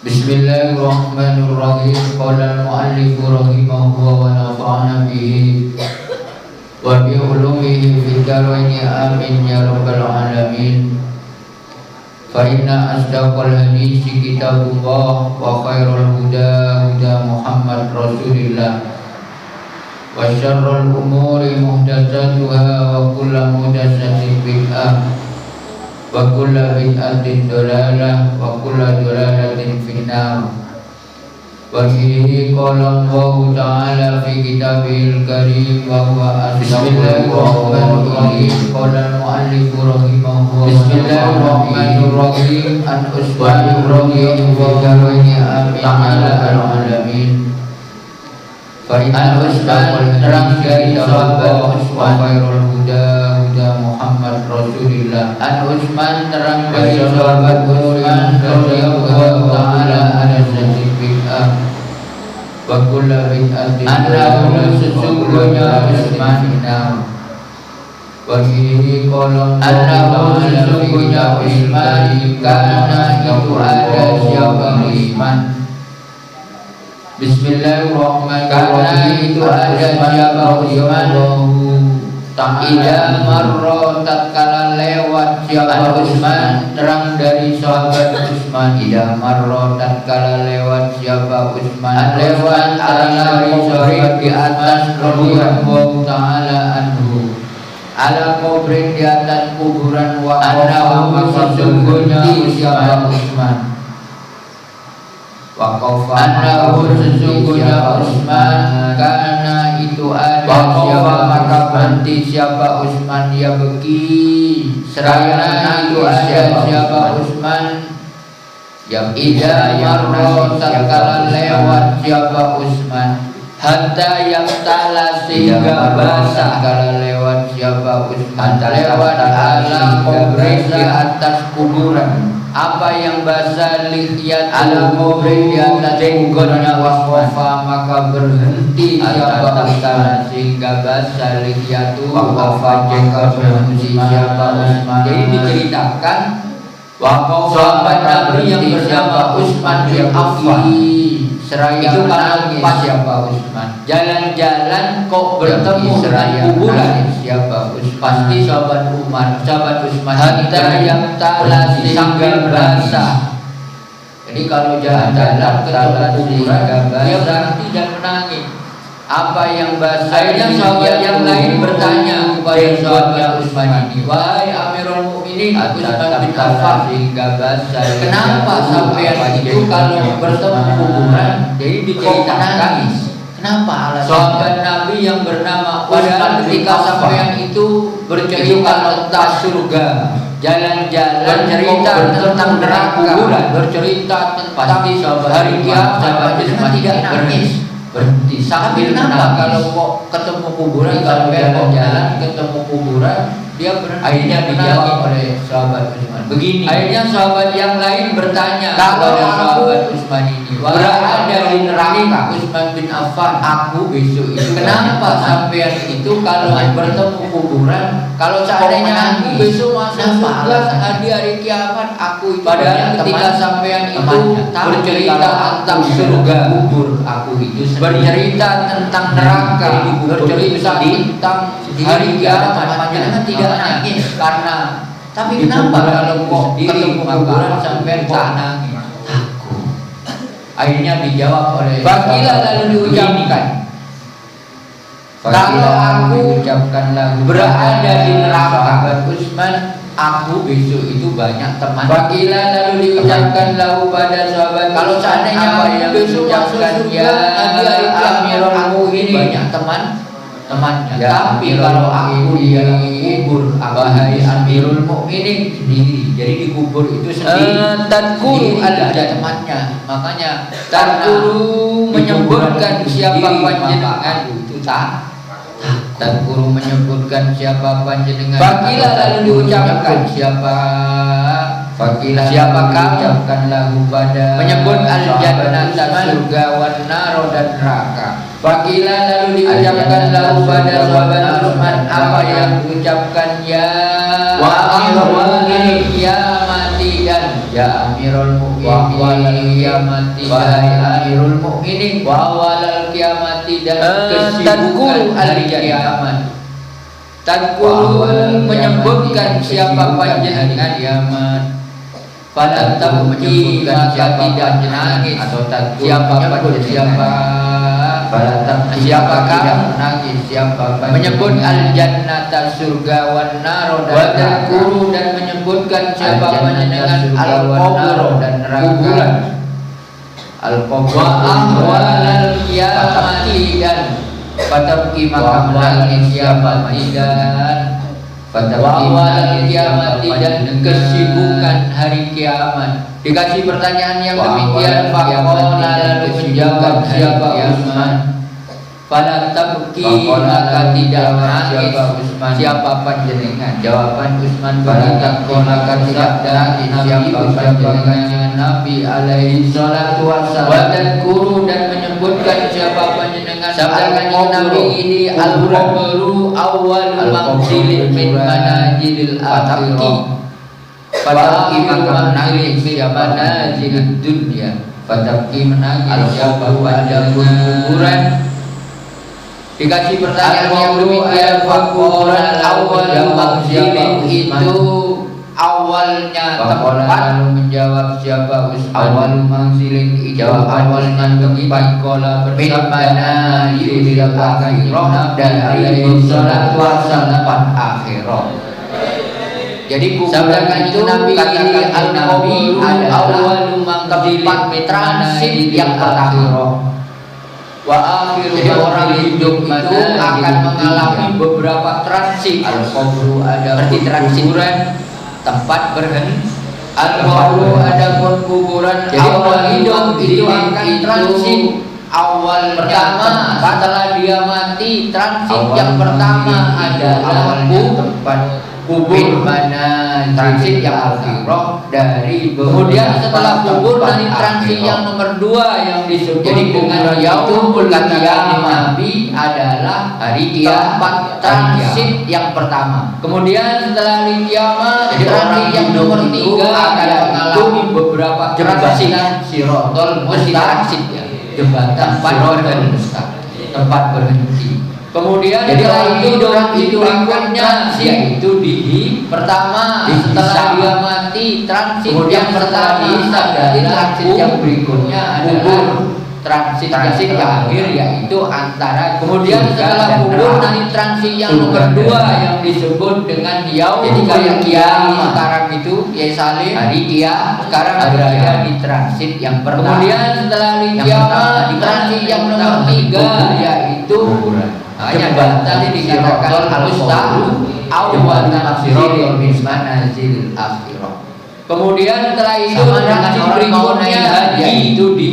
Bismillahirrahmanirrahim. Qala al-mu'allif rahimahullah wa nafa'ana bihi wa bi ulumihi fid dharain amin ya rabbal alamin. Fa inna asdaqal hadisi kitabullah wa khairul huda huda Muhammad Rasulillah wa syarrul umuri muhdatsatuha wa kullu muhdatsatin bid'ah wa kullu bid'atin dhalalah wa kullu dhalalatin finnar. Wa fihi qala Allahu ta'ala fi kitabil karim wa huwa Bismillahirrahmanirrahim. Qala al-mu'allif rahimahullah. Bismillahirrahmanirrahim. An usbani rahim wa darani amin alamin. Fa inna usban terang dari sahabat Usman khairul huda huda Muhammad Rasulillah. An Usman terang dari sahabat Usman radhiyallahu ta'ala anhu bid'ah wa kullu bid'atin annahu sesungguhnya Usman wa fihi qala annahu sesungguhnya Usman karena itu ada siapa Usman. Bismillahirrahmanirrahim. Karena itu ada siapa Usman Ida marro tatkala lewat siapa Usman terang dari sahabat Usman. Ida marro tatkala lewat siapa Usman lewat terang dari sahabat di atas radhiyallahu ta'ala anhu ala kubrin di atas kuburan wa annahu sesungguhnya siapa Usman waqafa annahu sesungguhnya Usman karena itu ada siapa maka berhenti siapa Usman ya beki seraya itu ada siapa Usman yang ida marro tatkala lewat siapa Usman hatta yang tala sehingga basah kala lewat siapa Usman lewat ala kubrin di atas kuburan apa yang basah lihat ala kubrin di atas jenggotnya waqafa maka berhenti siapa Usman sehingga basah lihat waqafa jenggot berhenti siapa Usman. Jadi diceritakan sahabat Nabi yang bernama Usman bin Affan seraya itu karena siapa Usman jalan-jalan kok bertemu seraya kuburan siapa Usman pasti sahabat Usman hatta yang tala sambil basah. Jadi kalau jalan-jalan ketemu kuburan dia berhenti dan menangis. Apa yang basah akhirnya sahabat yang lain bertanya kepada sahabat Usman ini, wahai Amirul Mukminin Usman bin Affan sehingga basah kenapa sampai itu kalau bertemu kuburan jadi diceritakan kenapa alasan sahabat Nabi yang bernama Usman ketika sampai itu bercerita tentang surga jalan-jalan bercerita tentang neraka bercerita tentang pasti sahabat hari kiamat sahabat Usman tidak nangis berhenti sambil kenapa kalau kok ketemu kuburan kalau jalan ketemu kuburan dia berhenti. Akhirnya dijawab oleh sahabat Usman begini, akhirnya sahabat yang lain bertanya kalau sahabat Usman ini berada di neraka Usman bin Affan aku besok itu kenapa sampean itu kalau bertemu kuburan kalau seandainya aku besok masuk surga di hari kiamat aku itu padahal ketika sampean itu bercerita tentang surga kubur aku itu bercerita tentang neraka bercerita tentang hari kiamat panjenengan tidak nangis karena tapi kenapa kalau kok ketemu kuburan sampai tak nangis takut. Akhirnya dijawab oleh Bakilah lalu diucapkan kalau aku ucapkan lagu berada di neraka Usman aku besok itu banyak teman. Bakilah lalu diucapkan lagu pada sahabat kalau seandainya apa yang besok masuk surga Amirul Mukminin banyak temannya ya, tapi kalau aku dia kubur wahai Amirul Mukminin sendiri jadi dikubur itu sendiri tadkuru ada temannya makanya tadkuru menyebutkan siapa panjenengan itu tadkuru menyebutkan siapa panjenengan bakilah lalu diucapkan siapakah ucapkan lagu pada menyebut al-jannah surga wan nar dan neraka. Bakilah lalu diucapkan lagu pada sahabat Usman apa yang diucapkan ya wa akhirul ya mati dan Ya Amirul Mukminin kiamati wahai Amirul Mukminin wa walal kiamati dan kesibukan hari kiamat. Tadkuru menyebutkan siapa panjenengan kiamat. Pada tahu menyebutkan siapa tidak menangis atau siapa siapa siapa tidak menangis siapa menyebut al jannata surga wan nar dan guru dan menyebutkan siapa panjenengan al qabr dan neraka al qabr wa ahwal qiyamati dan patabki maka menangis siapa dan Wawal kiamat dan kesibukan hari kiamat. Dikasih pertanyaan yang demikian, faqala lalu menjawab siapa Utsman. Fala tabki maka tidak menangis siapa panjenengan. Jawaban Utsman berkata maka tidak menangis siapa panjenengan. Nabi alaihi salatu wassalam dan guru dan menyebutkan siapa panjenengan. Sabda kanjeng Nabi ini al-qabru awwal manzilin min manazilil akhirah. Fatabki maka menangis siapa manazilid dunya. Fatabki menangis siapa kuburan. Dikasih pertanyaan yang demikian, faqala awwal manzilin itu awalnya tempat. Lalu menjawab siapa awal manzilin itu awalnya tempat. Qala bersabda yudil akhirah dari salatu wassalam akhirah. Jadi sabda itu Nabi al-Nabi awal manzilin transit yang akhirah. Wa akhiru jadi orang hidup itu akan mengalami beberapa transit. Al-qabru ada kuburan tempat berhenti. Al-qabru ada kuburan. Jadi orang hidup itu akan transit. Awal pertama setelah dia mati transit yang pertama adalah tempat kubur mana transit yang akhirah dari kemudian setelah kubur nanti transit yang nomor 2 yang disebut jadi dengan yaumul qiyamah Nabi adalah hari kiamat transit yang pertama. Kemudian setelah hari kiamat transit yang nomor 3 akan mengalami beberapa transit sirotol mustaqim jembatan tempat berhenti. Kemudian setelah itu transit berikutnya yaitu di pertama setelah dia mati transit yang pertama adalah transit yang berikutnya adalah transit yang akhir yaitu antara kemudian setelah kubur nanti transit yang nomor 2 yang disebut dengan yaum. Jadi kayak kiamat sekarang itu ya salim hari dia sekarang berada di transit yang pertama. Kemudian setelah kiamat transit yang nomor 3 yaitu jembatan tadi dikatakan al-mustaqim awal manzilil min manazilil akhirah. Kemudian setelah itu transit berikutnya yaitu di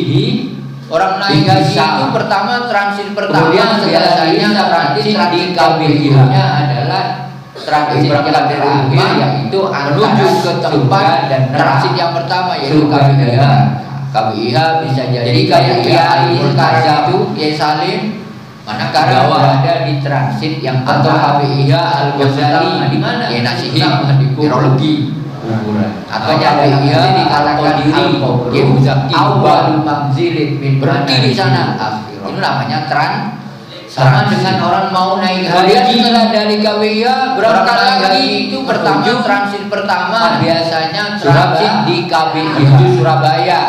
orang naik haji itu pertama transit pertama biasanya transit di KBIH-nya adalah transit yang terakhir yaitu menuju ke tempat dan transit yang pertama yaitu KBIH. KBIH bisa jadi KBIH sekarang itu ya salim manakala berada di transit yang atau KBIH Al-Ghazali di mana ya nasihi di urologi kuburan atau KBIH dikatakan al-qabr awal manzilin min berhenti di sana akhirah. Itu namanya sama dengan orang mau naik haji setelah dari KBIH berangkat lagi itu pertama transit pertama biasanya transit di KBIH Surabaya.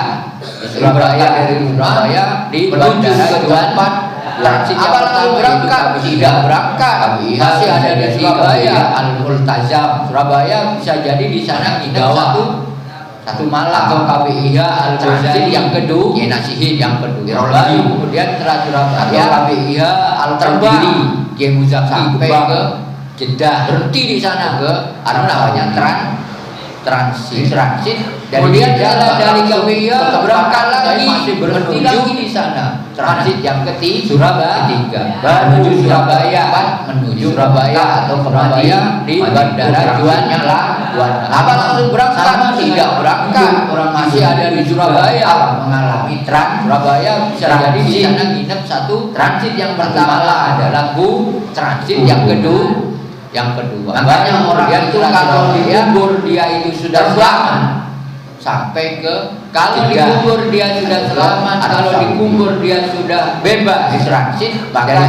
Dari Surabaya di bandara tempat transit apa berangkat tidak berangkat masih ada di Surabaya Al-Multazam Surabaya bisa jadi di sana nginep satu malam atau KBIH Al-Ghazali yang kedua ya nasihi yang kedua baru kemudian setelah Surabaya KBIH Al-Terbiri Kiai Muzaki sampai ke Jeddah berhenti di sana ke namanya transit kemudian setelah dari KBIH berangkat lagi masih berhenti lagi di sana transit yang ketiga menuju Surabaya atau Surabaya di bandara Juanda apa langsung berangkat tidak berangkat orang masih ada di Surabaya mengalami Surabaya bisa jadi di sana nginep satu transit yang pertama adalah transit yang kedua makanya orang itu kalau dikubur dia itu sudah selamat sampai ke kalau Tiga. dikubur dia sudah selamat, kalau dikubur dia sudah bebas transit, maka